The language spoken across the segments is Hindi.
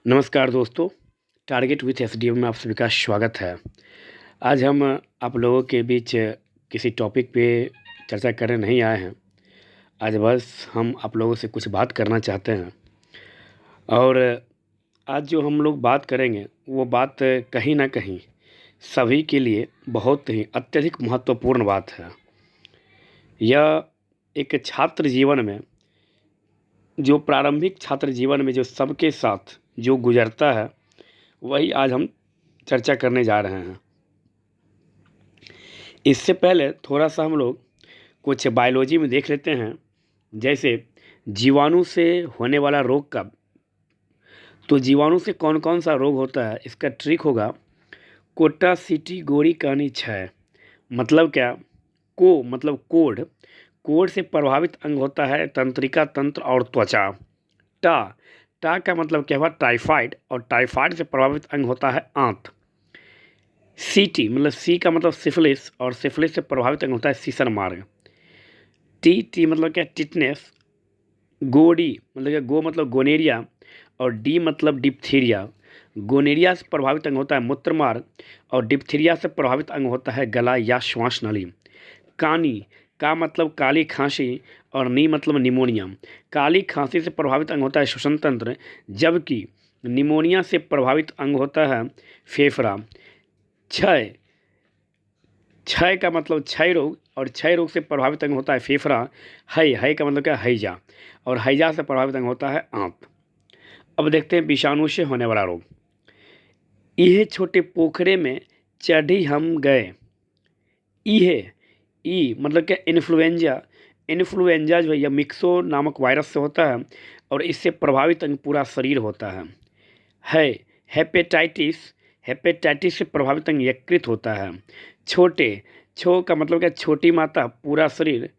नमस्कार दोस्तों, टारगेट विथ एसडीएम में आप सभी का स्वागत है। आज हम आप लोगों के बीच किसी टॉपिक पे चर्चा करने नहीं आए हैं। आज बस हम आप लोगों से कुछ बात करना चाहते हैं और आज जो हम लोग बात करेंगे वो बात कहीं ना कहीं सभी के लिए बहुत ही अत्यधिक महत्वपूर्ण बात है। यह एक छात्र जीवन में, जो प्रारंभिक छात्र जीवन में जो सबके साथ जो गुजरता है, वही आज हम चर्चा करने जा रहे हैं। इससे पहले थोड़ा सा हम लोग कुछ बायोलॉजी में देख लेते हैं, जैसे जीवाणु से होने वाला रोग का। तो जीवाणु से कौन कौन सा रोग होता है, इसका ट्रिक होगा कोटासिटिगोरी कहानी क्षय। मतलब क्या? को मतलब कोढ़। कोढ़ से प्रभावित अंग होता है तंत्रिका तंत्र और त्वचा। टा टा का मतलब क्या हुआ? टाइफाइड, और टाइफाइड से प्रभावित अंग होता है आंत। सी मतलब सी का मतलब सिफिलिस, और सिफिलिस से प्रभावित अंग होता है सीसन मार्ग। टी मतलब क्या? टिटनेस। गोडी मतलब क्या? गो मतलब गोनेरिया, और डी मतलब डिप्थीरिया। गोनेरिया से प्रभावित अंग होता है मूत्र मार्ग, और डिप्थीरिया से प्रभावित अंग होता है गला या श्वास नली। कानी का मतलब काली खांसी, और नी मतलब निमोनिया। काली खांसी से प्रभावित अंग होता है श्वसन तंत्र, जबकि निमोनिया से प्रभावित अंग होता है फेफड़ा। क्षय क्षय का मतलब क्षय रोग, और क्षय रोग से प्रभावित अंग होता है फेफड़ा। है का मतलब क्या? हैजा, और हैजा से प्रभावित अंग होता है आंत। अब देखते हैं विषाणु से होने वाला रोग। यह छोटे पोखरे में चढ़ी हम गए। यह ई मतलब क्या? इन्फ्लुएंजा। इन्फ्लुएंजा जो है यह मिक्सो नामक वायरस से होता है, और इससे प्रभावित अंग पूरा शरीर होता है। हेपेटाइटिस। हेपेटाइटिस से प्रभावित अंग यकृत होता है। छोटे छो का मतलब क्या? छोटी माता, पूरा शरीर।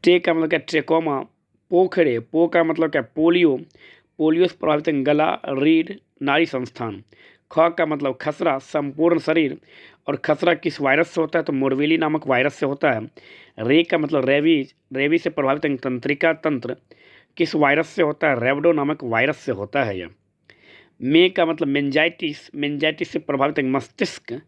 टे का मतलब क्या? ट्रेकोमा। पोखरे पो का मतलब क्या? पोलियो। पोलियो से प्रभावित अंग गला, रीढ़, नाड़ी संस्थान। ख का मतलब खसरा, संपूर्ण शरीर। और खसरा किस वायरस से होता है? तो मोरवेली नामक वायरस से होता है। रे का मतलब रेबीज। रेबीज से प्रभावित अंग तंत्रिका तंत्र। किस वायरस से होता है? रेबडो नामक वायरस से होता है यह। मे का मतलब मेंजाइटिस। मेंजाइटिस से प्रभावित अंग मस्तिष्क।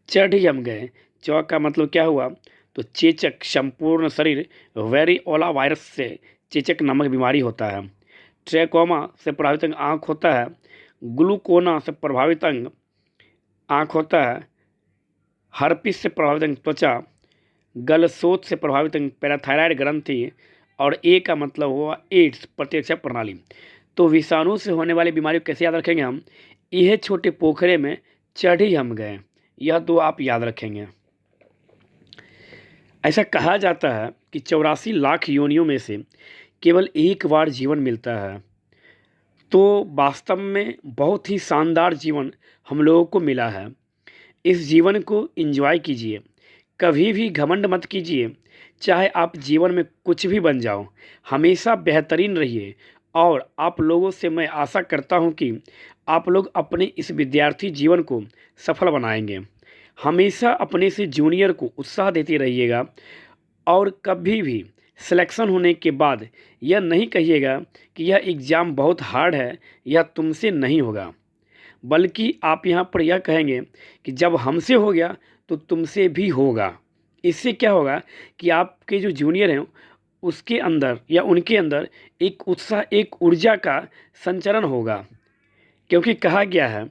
चढ़ ही हम गए। चौ का मतलब क्या हुआ? तो चेचक, संपूर्ण शरीर। वेरिओला वायरस से चेचक नामक बीमारी होता है। ट्रैकोमा से प्रभावित अंग आँख होता है। ग्लूकोना से प्रभावित अंग आँख होता है। हर्पिस से प्रभावित अंग त्वचा। गलसोत से प्रभावित अंग पैराथायराइड ग्रंथि। और ए का मतलब हुआ एड्स, प्रतिरक्षा प्रणाली। तो विषाणु से होने वाली बीमारी को कैसे याद रखेंगे हम? यह छोटे पोखरे में चढ़ी हम गए। यह तो आप याद रखेंगे। ऐसा कहा जाता है कि 84 लाख योनियों में से केवल एक बार जीवन मिलता है। तो वास्तव में बहुत ही शानदार जीवन हम लोगों को मिला है। इस जीवन को एंजॉय कीजिए, कभी भी घमंड मत कीजिए। चाहे आप जीवन में कुछ भी बन जाओ, हमेशा बेहतरीन रहिए। और आप लोगों से मैं आशा करता हूं कि आप लोग अपने इस विद्यार्थी जीवन को सफल बनाएंगे। हमेशा अपने से जूनियर को उत्साह देते रहिएगा, और कभी भी सिलेक्शन होने के बाद यह नहीं कहिएगा कि यह एग्ज़ाम बहुत हार्ड है, यह तुमसे नहीं होगा। बल्कि आप यहाँ पर यह कहेंगे कि जब हमसे हो गया तो तुमसे भी होगा। इससे क्या होगा कि आपके जो जूनियर हैं उसके अंदर या उनके अंदर एक उत्साह, एक ऊर्जा का संचरण होगा। क्योंकि कहा गया है,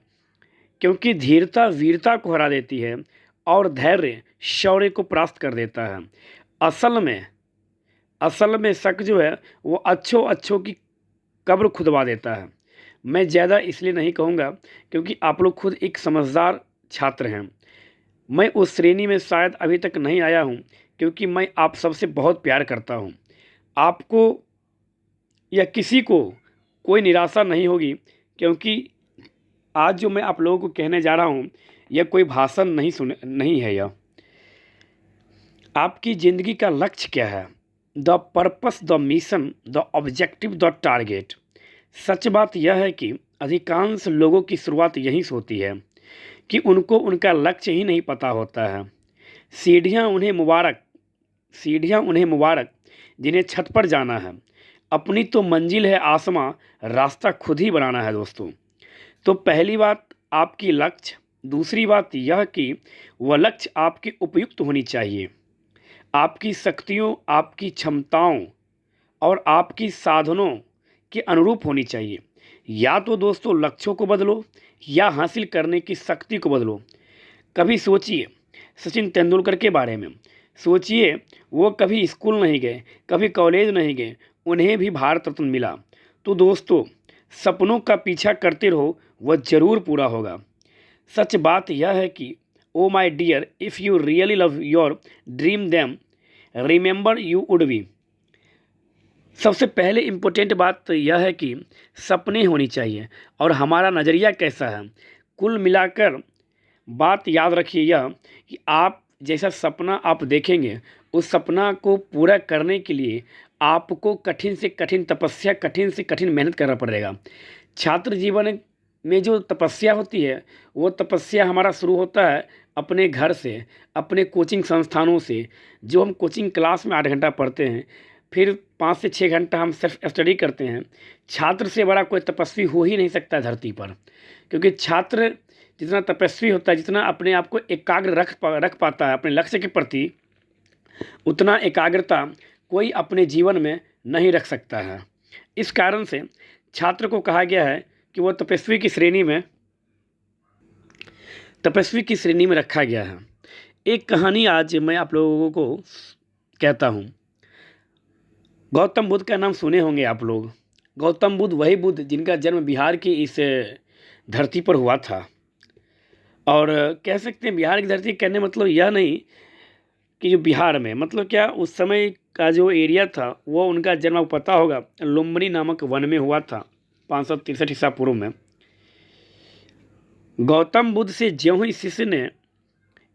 क्योंकि धीरता वीरता को हरा देती है, और धैर्य शौर्य को परास्त कर देता है। असल में शक जो है वो अच्छों की कब्र खुदवा देता है। मैं ज़्यादा इसलिए नहीं कहूँगा क्योंकि आप लोग खुद एक समझदार छात्र हैं। मैं उस श्रेणी में शायद अभी तक नहीं आया हूँ, क्योंकि मैं आप सबसे बहुत प्यार करता हूँ। आपको या किसी को कोई निराशा नहीं होगी, क्योंकि आज जो मैं आप लोगों को कहने जा रहा हूँ यह कोई भाषण नहीं है। यह आपकी ज़िंदगी का लक्ष्य क्या है? The purpose, the mission, the objective, the target. सच बात यह है कि अधिकांश लोगों की शुरुआत यहीं से होती है कि उनको उनका लक्ष्य ही नहीं पता होता है। सीढ़ियाँ उन्हें मुबारक सीढ़ियाँ उन्हें मुबारक जिन्हें छत पर जाना है। अपनी तो मंजिल है आसमां, रास्ता खुद ही बनाना है दोस्तों। तो पहली बात आपकी लक्ष्य, दूसरी बात यह कि वह लक्ष्य आपके उपयुक्त होनी चाहिए, आपकी शक्तियों, आपकी क्षमताओं और आपकी साधनों के अनुरूप होनी चाहिए। या तो दोस्तों लक्ष्यों को बदलो या हासिल करने की शक्ति को बदलो। कभी सोचिए सचिन तेंदुलकर के बारे में, सोचिए वो कभी स्कूल नहीं गए, कभी कॉलेज नहीं गए, उन्हें भी भारत रत्न मिला। तो दोस्तों सपनों का पीछा करते रहो, वह ज़रूर पूरा होगा। सच बात यह है कि oh my dear, if you really love your dream them remember you would be. सबसे पहले इम्पोर्टेंट बात तो यह है कि सपने होनी चाहिए और हमारा नज़रिया कैसा है। कुल मिलाकर बात याद रखिए यह कि आप जैसा सपना आप देखेंगे, उस सपना को पूरा करने के लिए आपको कठिन से कठिन तपस्या, कठिन से कठिन मेहनत करना पड़ेगा। छात्र जीवन में जो तपस्या होती है, वो तपस्या हमारा शुरू होता है अपने घर से, अपने कोचिंग संस्थानों से। जो हम कोचिंग क्लास में 8 घंटा पढ़ते हैं, फिर 5 से 6 घंटा हम सेल्फ स्टडी करते हैं। छात्र से बड़ा कोई तपस्वी हो ही नहीं सकता धरती पर, क्योंकि छात्र जितना तपस्वी होता है, जितना अपने आप को एकाग्र रख पाता है अपने लक्ष्य के प्रति, उतना एकाग्रता कोई अपने जीवन में नहीं रख सकता है। इस कारण से छात्र को कहा गया है कि वो तपस्वी की श्रेणी में रखा गया है। एक कहानी आज मैं आप लोगों को कहता हूँ। गौतम बुद्ध का नाम सुने होंगे आप लोग। गौतम बुद्ध वही बुद्ध जिनका जन्म बिहार की इस धरती पर हुआ था। और कह सकते हैं बिहार की धरती कहने मतलब यह नहीं कि जो बिहार में, मतलब क्या उस समय का जो एरिया था वो उनका जन्म आपको पता होगा, लुम्बिनी नामक वन में हुआ था 563 ईसा पूर्व में। गौतम बुद्ध से ज्यों ही शिष्य ने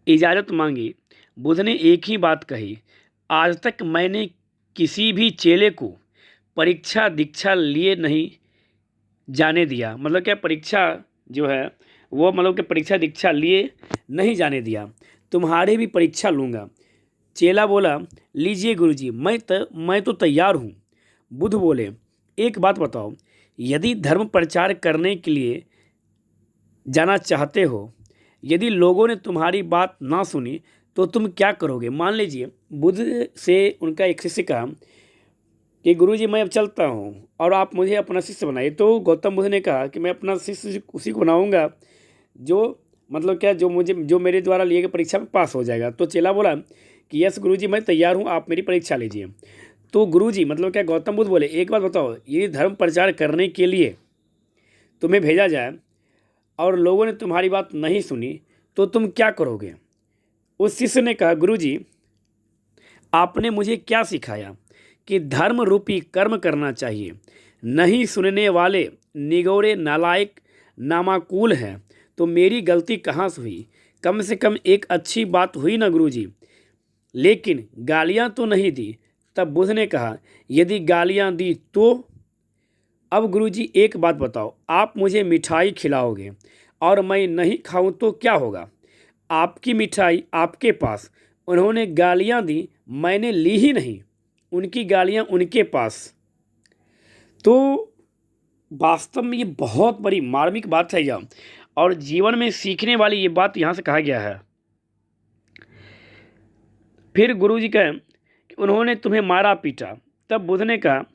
इजाज़त मांगी, बुद्ध ने एक ही बात कही, आज तक मैंने किसी भी चेले को परीक्षा दीक्षा लिए नहीं जाने दिया। मतलब क्या परीक्षा जो है वो, मतलब कि परीक्षा दीक्षा लिए नहीं जाने दिया, तुम्हारे भी परीक्षा लूँगा। चेला बोला, लीजिए गुरुजी, मैं तो तैयार हूँ। बुद्ध बोले, एक बात बताओ, यदि धर्म प्रचार करने के लिए जाना चाहते हो, यदि लोगों ने तुम्हारी बात ना सुनी तो तुम क्या करोगे? मान लीजिए बुद्ध से उनका एक शिष्य कहा कि गुरुजी मैं अब चलता हूँ और आप मुझे अपना शिष्य बनाइए। तो गौतम बुद्ध ने कहा कि मैं अपना शिष्य उसी को बनाऊँगा जो, मतलब क्या, जो मेरे द्वारा लिए गए परीक्षा में पास हो जाएगा। तो चेला बोला कि यस गुरुजी मैं तैयार हूँ, आप मेरी परीक्षा लीजिए। तो गुरुजी, मतलब क्या, गौतम बुद्ध बोले, एक बात बताओ, ये धर्म प्रचार करने के लिए तुम्हें भेजा जाए और लोगों ने तुम्हारी बात नहीं सुनी तो तुम क्या करोगे? उस शिष्य ने कहा, गुरुजी आपने मुझे क्या सिखाया कि धर्म रूपी कर्म करना चाहिए। नहीं सुनने वाले निगौरे नालायक नामाकुल हैं, तो मेरी गलती कहाँ से हुई? कम से कम एक अच्छी बात हुई ना गुरुजी, लेकिन गालियाँ तो नहीं दी। तब बुद्ध ने कहा, यदि गालियाँ दी तो? अब गुरुजी एक बात बताओ, आप मुझे मिठाई खिलाओगे और मैं नहीं खाऊं तो क्या होगा? आपकी मिठाई आपके पास, उन्होंने गालियाँ दी, मैंने ली ही नहीं, उनकी गालियाँ उनके पास। तो वास्तव में ये बहुत बड़ी मार्मिक बात है यह, और जीवन में सीखने वाली ये बात यहाँ से कहा गया है। फिर गुरुजी कहे कि उन्होंने तुम्हें मारा पीटा। तब बुद्ध ने कहा,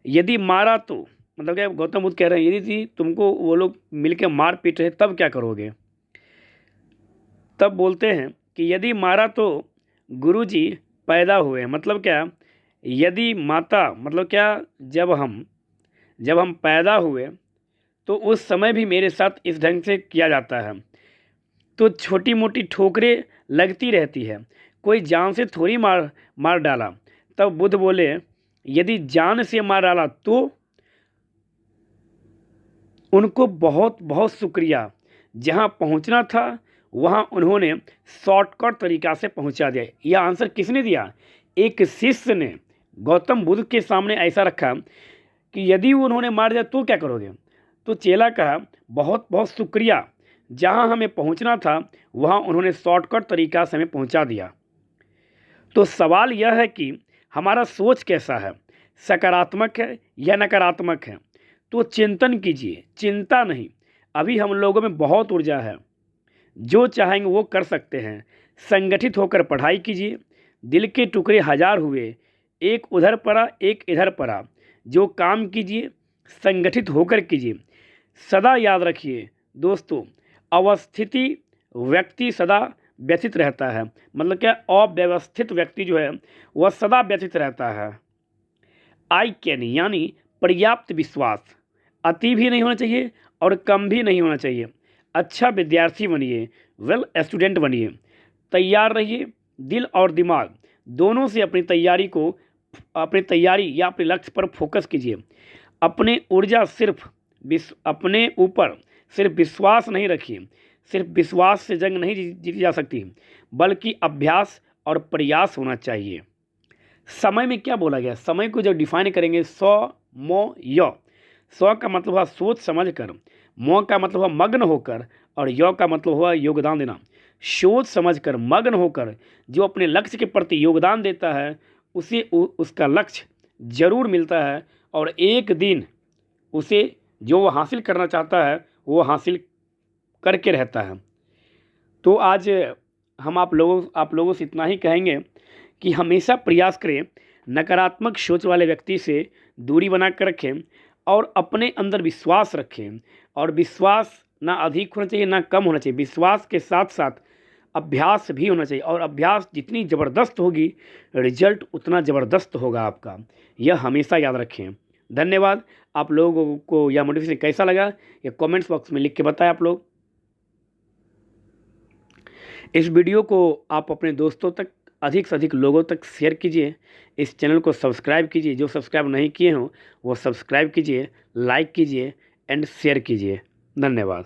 यदि मारा तो, मतलब क्या, गौतम बुद्ध कह रहे हैं यदि तुमको वो लोग मिलकर मार पीट रहे तब क्या करोगे? तब बोलते हैं कि यदि मारा तो गुरुजी पैदा हुए। मतलब क्या, यदि माता, मतलब क्या, जब हम पैदा हुए तो उस समय भी मेरे साथ इस ढंग से किया जाता है, तो छोटी मोटी ठोकरें लगती रहती है, कोई जान से थोड़ी मार डाला। तब बुद्ध बोले, यदि जान से मार डाला तो? उनको बहुत बहुत शुक्रिया, जहाँ पहुँचना था वहाँ उन्होंने शॉर्टकट तरीक़ा से पहुँचा दिया। यह आंसर किसने दिया? एक शिष्य ने गौतम बुद्ध के सामने ऐसा रखा कि यदि उन्होंने मार दिया तो क्या करोगे? तो चेला कहा, बहुत बहुत शुक्रिया, जहाँ हमें पहुँचना था वहाँ उन्होंने शॉर्टकट तरीक़ा से हमें पहुँचा दिया। तो सवाल यह है कि हमारा सोच कैसा है? सकारात्मक है या नकारात्मक है, तो चिंतन कीजिए, चिंता नहीं। अभी हम लोगों में बहुत ऊर्जा है, जो चाहेंगे वो कर सकते हैं। संगठित होकर पढ़ाई कीजिए। दिल के टुकड़े हजार हुए, एक उधर पड़ा एक इधर पड़ा। जो काम कीजिए संगठित होकर कीजिए। सदा याद रखिए दोस्तों, अवस्थिति व्यक्ति सदा व्यथित रहता है। मतलब क्या, अव्यवस्थित व्यक्ति जो है वह सदा व्यथित रहता है। आई कैन यानी पर्याप्त विश्वास, अति भी नहीं होना चाहिए और कम भी नहीं होना चाहिए। अच्छा विद्यार्थी बनिए, वेल स्टूडेंट बनिए। तैयार रहिए, दिल और दिमाग दोनों से अपनी तैयारी या अपने लक्ष्य पर फोकस कीजिए। अपने ऊर्जा अपने ऊपर सिर्फ विश्वास नहीं रखिए। सिर्फ विश्वास से जंग नहीं जीती जा सकती, बल्कि अभ्यास और प्रयास होना चाहिए। समय में क्या बोला गया, समय को जब डिफाइन करेंगे, सौ का मतलब हुआ सोच समझ कर, मो का मतलब हुआ मग्न होकर, और य का मतलब हुआ योगदान देना। सोच समझ कर, मग्न होकर जो अपने लक्ष्य के प्रति योगदान देता है उसे उसका लक्ष्य जरूर मिलता है, और एक दिन उसे जो वो हासिल करना चाहता है वो हासिल करके रहता है। तो आज हम आप लोगों से इतना ही कहेंगे कि हमेशा प्रयास करें, नकारात्मक सोच वाले व्यक्ति से दूरी बना कर रखें और अपने अंदर विश्वास रखें। और विश्वास ना अधिक होना चाहिए ना कम होना चाहिए, विश्वास के साथ साथ अभ्यास भी होना चाहिए, और अभ्यास जितनी ज़बरदस्त होगी रिजल्ट उतना ज़बरदस्त होगा आपका। यह हमेशा याद रखें। धन्यवाद। आप लोगों को यह मोटिवेशन कैसा लगा ये कमेंट्स बॉक्स में लिख के बताएं आप लोग। इस वीडियो को आप अपने दोस्तों तक, अधिक से अधिक लोगों तक शेयर कीजिए। इस चैनल को सब्सक्राइब कीजिए, जो सब्सक्राइब नहीं किए हों वो सब्सक्राइब कीजिए, लाइक कीजिए एंड शेयर कीजिए। धन्यवाद।